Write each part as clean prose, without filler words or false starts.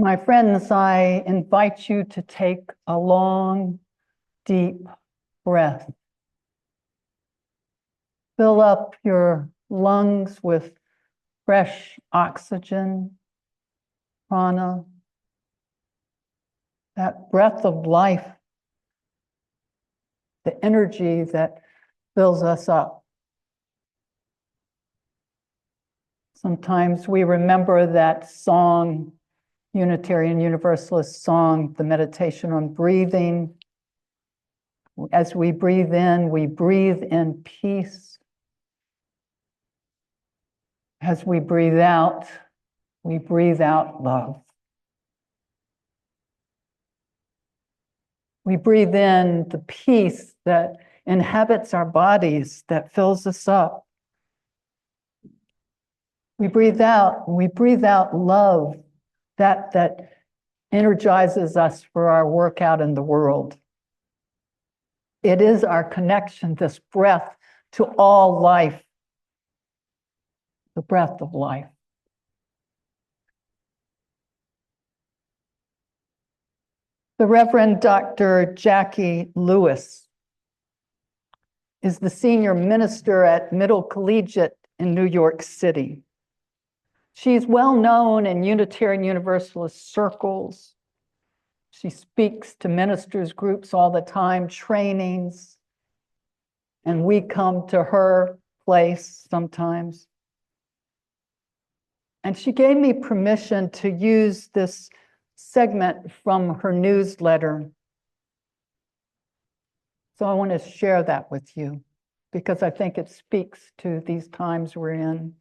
My friends, I invite you to take a long, deep breath. Fill up your lungs with fresh oxygen, prana, that breath of life, the energy that fills us up. Sometimes we remember that song, Unitarian Universalist song, the meditation on breathing. As we breathe in peace. As we breathe out love. We breathe in the peace that inhabits our bodies, that fills us up. We breathe out love, that energizes us for our work out in the world. It is our connection, this breath, to all life, the breath of life. The Reverend Dr. Jackie Lewis is the senior minister at Middle Collegiate in New York City. She's well known in Unitarian Universalist circles. She speaks to ministers groups all the time, trainings, and we come to her place sometimes. And she gave me permission to use this segment from her newsletter. So I want to share that with you because I think it speaks to these times we're in.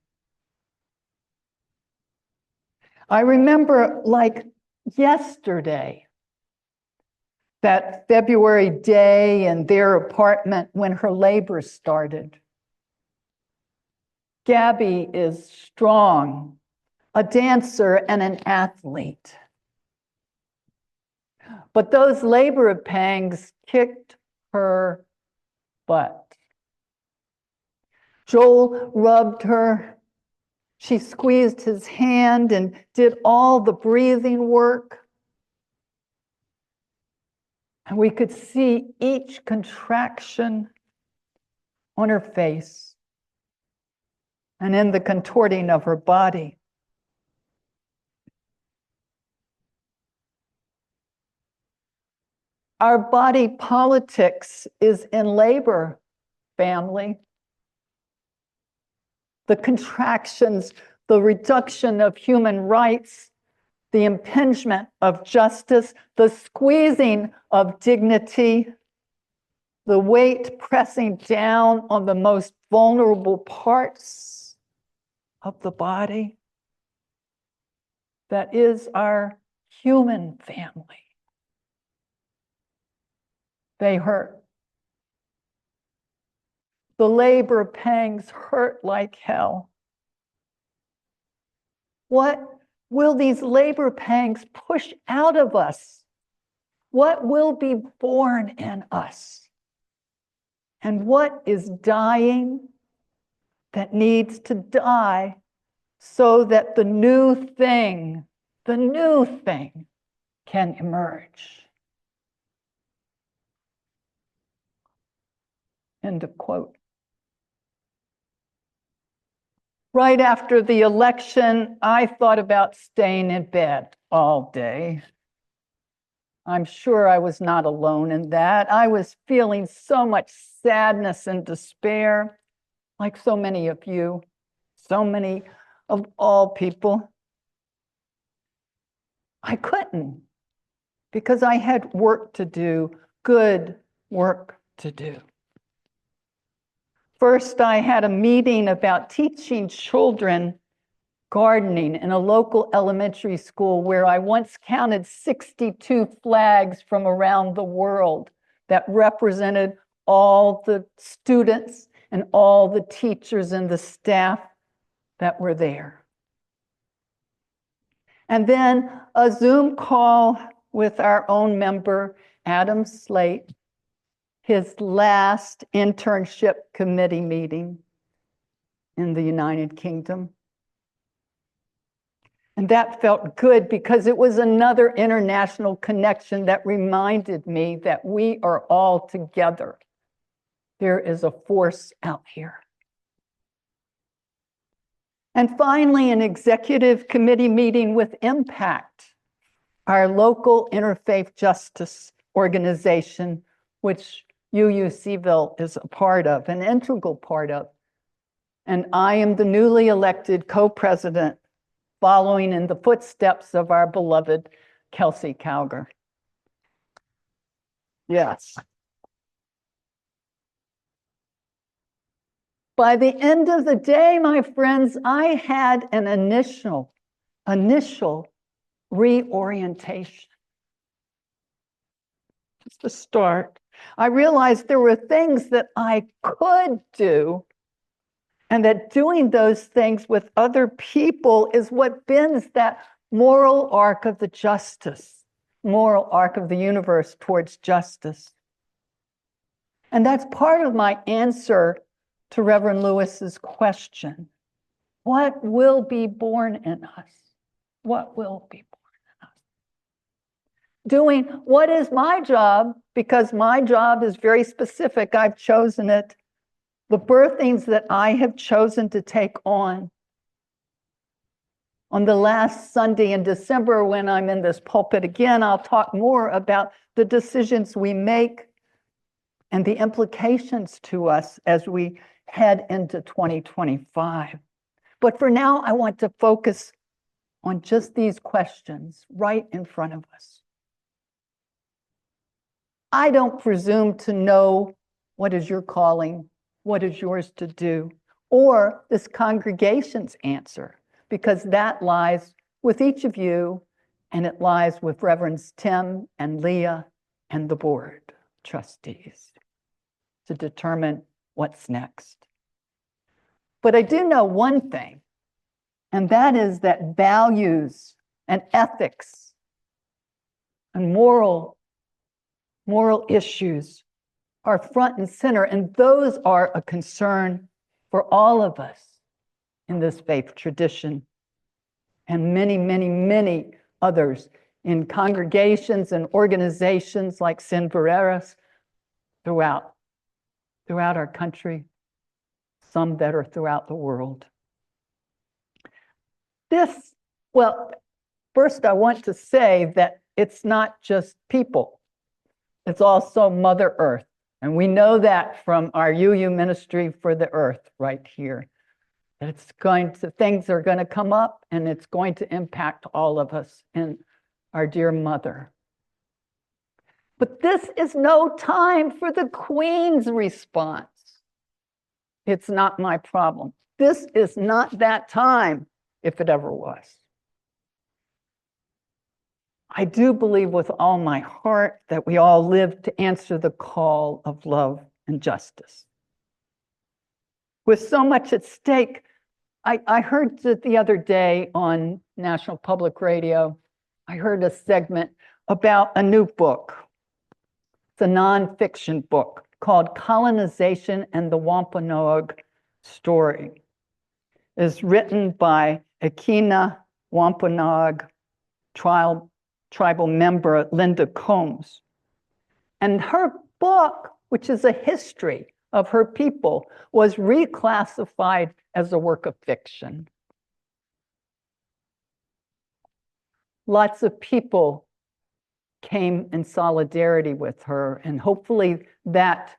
I remember like yesterday, that February day in their apartment when her labor started. Gabby is strong, a dancer and an athlete. But those labor pangs kicked her butt. Joel rubbed her. She squeezed his hand and did all the breathing work. And we could see each contraction on her face and in the contorting of her body. Our body politics is in labor, family. The contractions, the reduction of human rights, the impingement of justice, the squeezing of dignity, the weight pressing down on the most vulnerable parts of the body. That is our human family. They hurt. The labor pangs hurt like hell. What will these labor pangs push out of us? What will be born in us? And what is dying that needs to die so that the new thing can emerge? End of quote. Right after the election, I thought about staying in bed all day. I'm sure I was not alone in that. I was feeling so much sadness and despair, like so many of you, so many of all people. I couldn't because I had work to do, good work to do. First, I had a meeting about teaching children gardening in a local elementary school where I once counted 62 flags from around the world that represented all the students and all the teachers and the staff that were there. And then a Zoom call with our own member, Adam Slate, his last internship committee meeting in the United Kingdom. And that felt good because it was another international connection that reminded me that we are all together. There is a force out here. And finally, an executive committee meeting with Impact, our local interfaith justice organization, which UUCville is a part of, an integral part of. And I am the newly elected co-president, following in the footsteps of our beloved Kelsey Calgar. Yes. By the end of the day, my friends, I had an initial reorientation. Just a start. I realized there were things that I could do, and that doing those things with other people is what bends that moral arc of the moral arc of the universe towards justice. And that's part of my answer to Reverend Lewis's question. What will be born in us? What will be born in us? Doing what is my job, because my job is very specific. I've chosen it. The birthings that I have chosen to take on the last Sunday in December, when I'm in this pulpit again, I'll talk more about the decisions we make and the implications to us as we head into 2025. But for now, I want to focus on just these questions right in front of us. I don't presume to know what is your calling, what is yours to do, or this congregation's answer, because that lies with each of you, and it lies with Reverends Tim and Leah and the board trustees to determine what's next. But I do know one thing, and that is that values and ethics and moral issues are front and center, and those are a concern for all of us in this faith tradition, and many, many, many others in congregations and organizations like Sin Vereras throughout our country, some that are throughout the world. First I want to say that it's not just people, it's also Mother Earth. And we know that from our UU Ministry for the Earth right here. That things are going to come up, and it's going to impact all of us and our dear mother. But this is no time for the Queen's response. It's not my problem. This is not that time, if it ever was. I do believe with all my heart that we all live to answer the call of love and justice. With so much at stake, I heard that the other day on National Public Radio, I heard a segment about a new book. It's a nonfiction book called Colonization and the Wampanoag Story. It's written by Aquinnah Wampanoag tribal member Linda Combs. And her book, which is a history of her people, was reclassified as a work of fiction. Lots of people came in solidarity with her, and hopefully that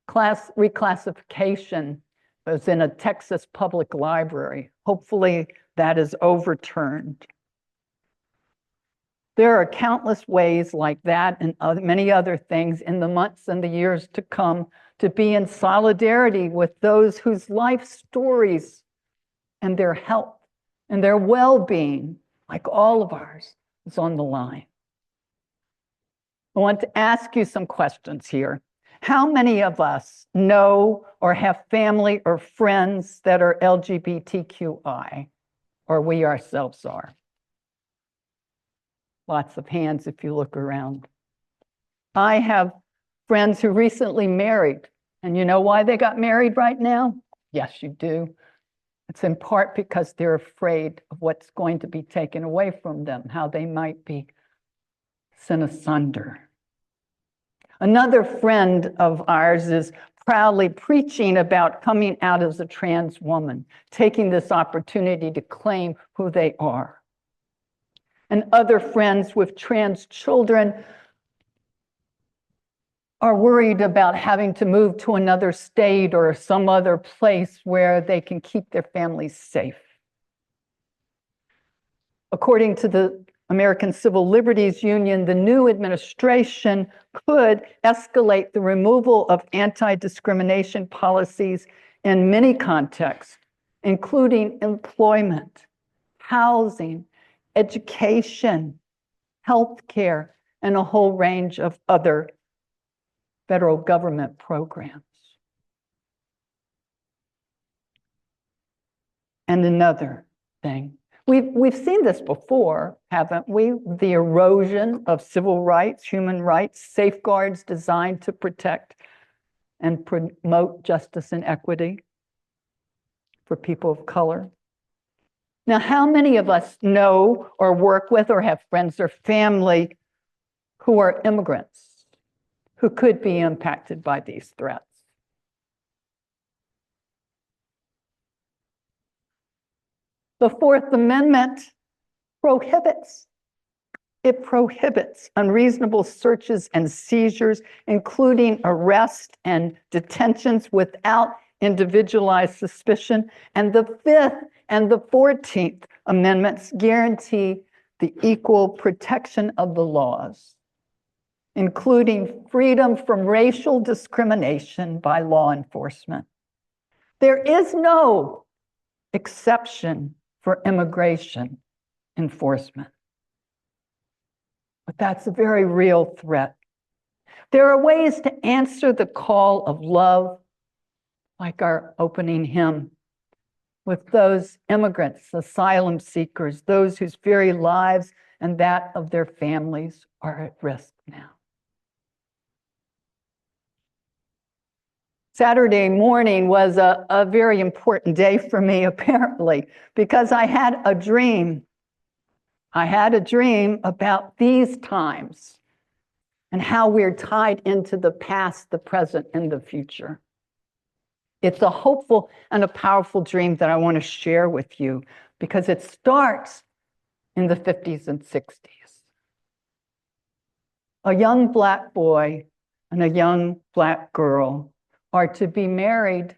reclassification was in a Texas public library. Hopefully that is overturned. There are countless ways like that and many other things in the months and the years to come to be in solidarity with those whose life stories and their health and their well-being, like all of ours, is on the line. I want to ask you some questions here. How many of us know or have family or friends that are LGBTQI, or we ourselves are? Lots of hands if you look around. I have friends who recently married, and you know why they got married right now? Yes, you do. It's in part because they're afraid of what's going to be taken away from them, how they might be sent asunder. Another friend of ours is proudly preaching about coming out as a trans woman, taking this opportunity to claim who they are. And other friends with trans children are worried about having to move to another state or some other place where they can keep their families safe. According to the American Civil Liberties Union, the new administration could escalate the removal of anti-discrimination policies in many contexts, including employment, housing, education, healthcare, and a whole range of other federal government programs. And another thing, we've seen this before, haven't we? The erosion of civil rights, human rights, safeguards designed to protect and promote justice and equity for people of color. Now, how many of us know or work with or have friends or family who are immigrants who could be impacted by these threats? The Fourth Amendment prohibits unreasonable searches and seizures, including arrest and detentions without individualized suspicion. And the Fifth and the 14th Amendments guarantee the equal protection of the laws, including freedom from racial discrimination by law enforcement. There is no exception for immigration enforcement. But that's a very real threat. There are ways to answer the call of love, like our opening hymn, with those immigrants, asylum seekers, those whose very lives and that of their families are at risk now. Saturday morning was a very important day for me, apparently, because I had a dream. I had a dream about these times and how we're tied into the past, the present, and the future. It's a hopeful and a powerful dream that I want to share with you because it starts in the 50s and 60s. A young Black boy and a young Black girl are to be married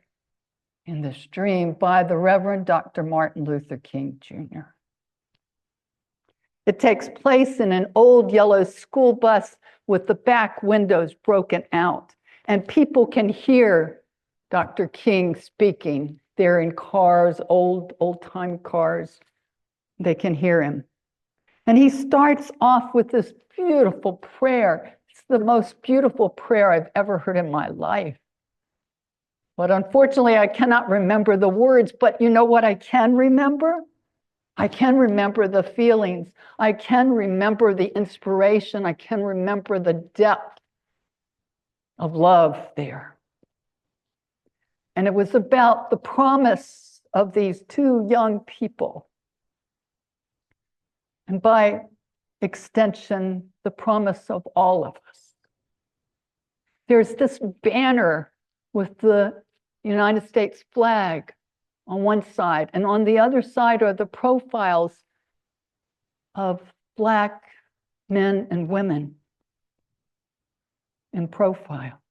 in this dream by the Reverend Dr. Martin Luther King Jr. It takes place in an old yellow school bus with the back windows broken out, and people can hear Dr. King speaking. They're in cars, old-time cars. They can hear him. And he starts off with this beautiful prayer. It's the most beautiful prayer I've ever heard in my life. But unfortunately, I cannot remember the words, but you know what I can remember? I can remember the feelings. I can remember the inspiration. I can remember the depth of love there. And it was about the promise of these two young people. And by extension, the promise of all of us. There's this banner with the United States flag on one side, and on the other side are the profiles of Black men and women in profile.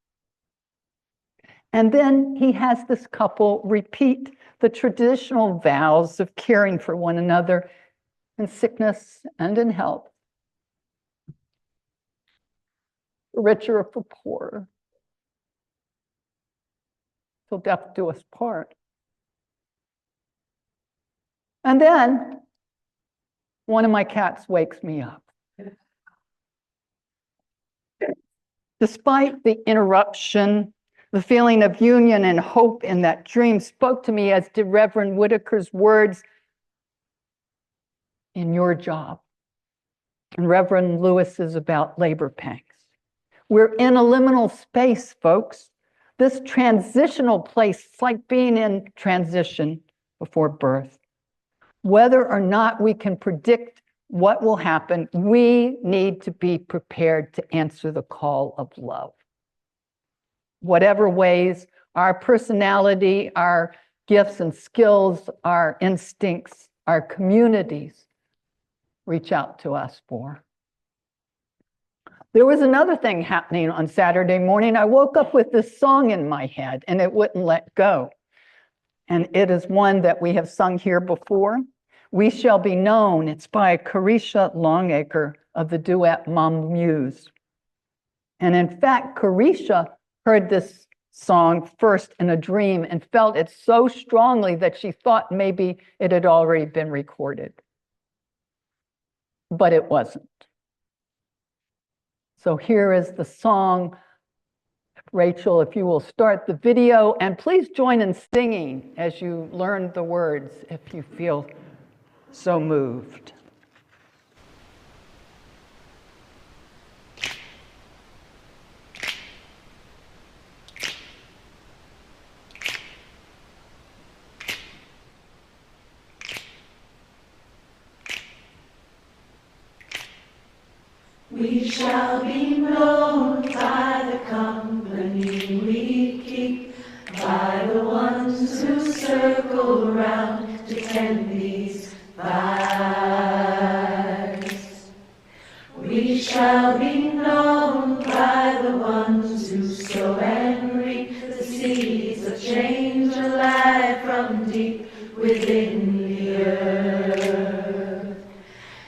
And then he has this couple repeat the traditional vows of caring for one another in sickness and in health, for richer or for poorer, till death do us part. And then one of my cats wakes me up. Despite the interruption, the feeling of union and hope in that dream spoke to me, as did Reverend Whitaker's words in Your Job, and Reverend Lewis's about labor pangs. We're in a liminal space, folks. This transitional place, it's like being in transition before birth. Whether or not we can predict what will happen, we need to be prepared to answer the call of love. Whatever ways our personality, our gifts and skills, our instincts, our communities reach out to us for. There was another thing happening on Saturday morning. I woke up with this song in my head and it wouldn't let go. And it is one that we have sung here before. We Shall Be Known. It's by Carisha Longacre of the duet Mom Muse. And in fact, Carisha heard this song first in a dream and felt it so strongly that she thought maybe it had already been recorded. But it wasn't. So here is the song. Rachel, if you will start the video, and please join in singing as you learn the words if you feel so moved. We shall be known by the company we keep, by the ones who circle round to tend these fires. We shall be known by the ones who sow and reap the seeds of change alive from deep within the earth.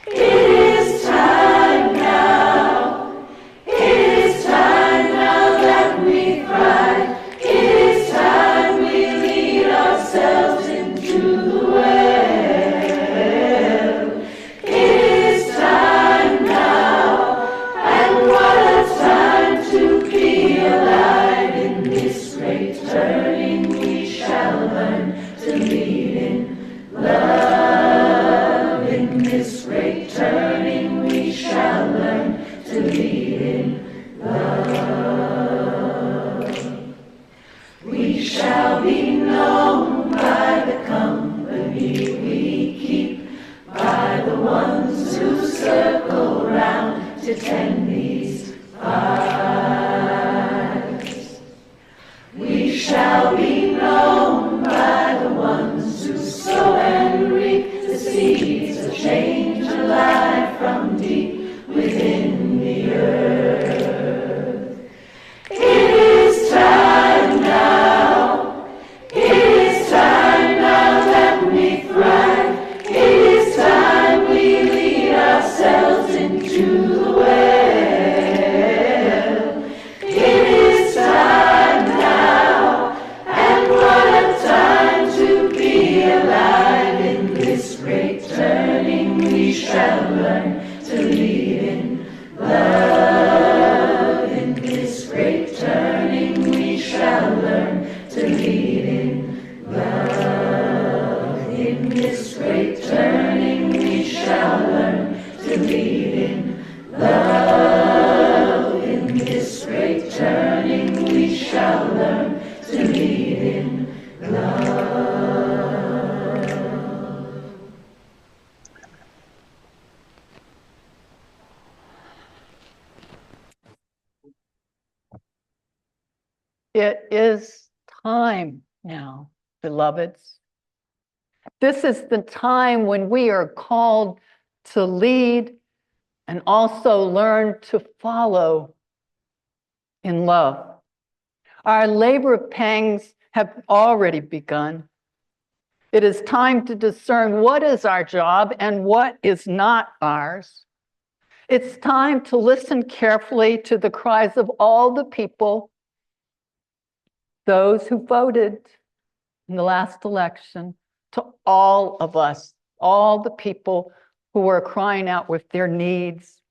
It is time now. It is time now that we thrive. It is time we lead ourselves into the well. It is time now, and what a time to be alive in this great turning. We shall learn to lead in love. In this great turning, we shall learn to lead in love. We shall be known by the company we keep, by the ones who circle round to tend these fires. We shall be known by the ones who sow and reap the seeds of change alive from deep within the earth. It is time now. It is time now that we thrive. It is time we lead ourselves into the well. It is time now, and what a time to be alive in this great turning. We shall learn to lead in love. In this great turning, we shall learn to lead in love. In this great turning, we shall learn to lead in love. In this great turning, we shall learn to lead in love. It is time now, beloveds. This is the time when we are called to lead and also learn to follow in love. Our labor pangs have already begun. It is time to discern what is our job and what is not ours. It's time to listen carefully to the cries of all the people, those who voted in the last election, to all of us, all the people who are crying out with their needs.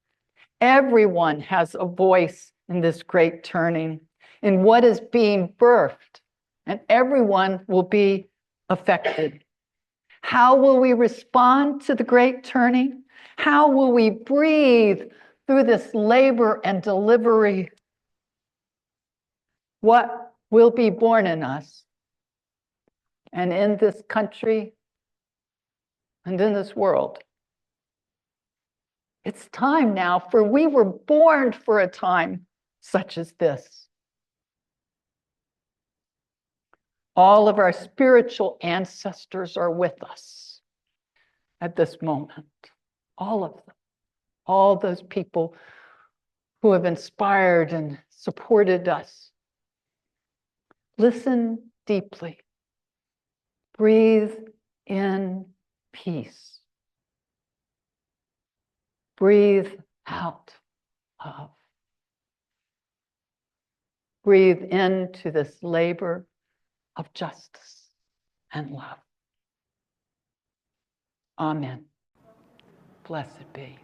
Everyone has a voice in this great turning, in what is being birthed, and everyone will be affected. How will we respond to the great turning? How will we breathe through this labor and delivery? What will be born in us? and in this country and in this world. It's time now, for we were born for a time such as this. All of our spiritual ancestors are with us at this moment. All of them. All those people who have inspired and supported us. Listen deeply. Breathe in peace. Breathe out love. Breathe into this labor of justice and love. Amen. Blessed be.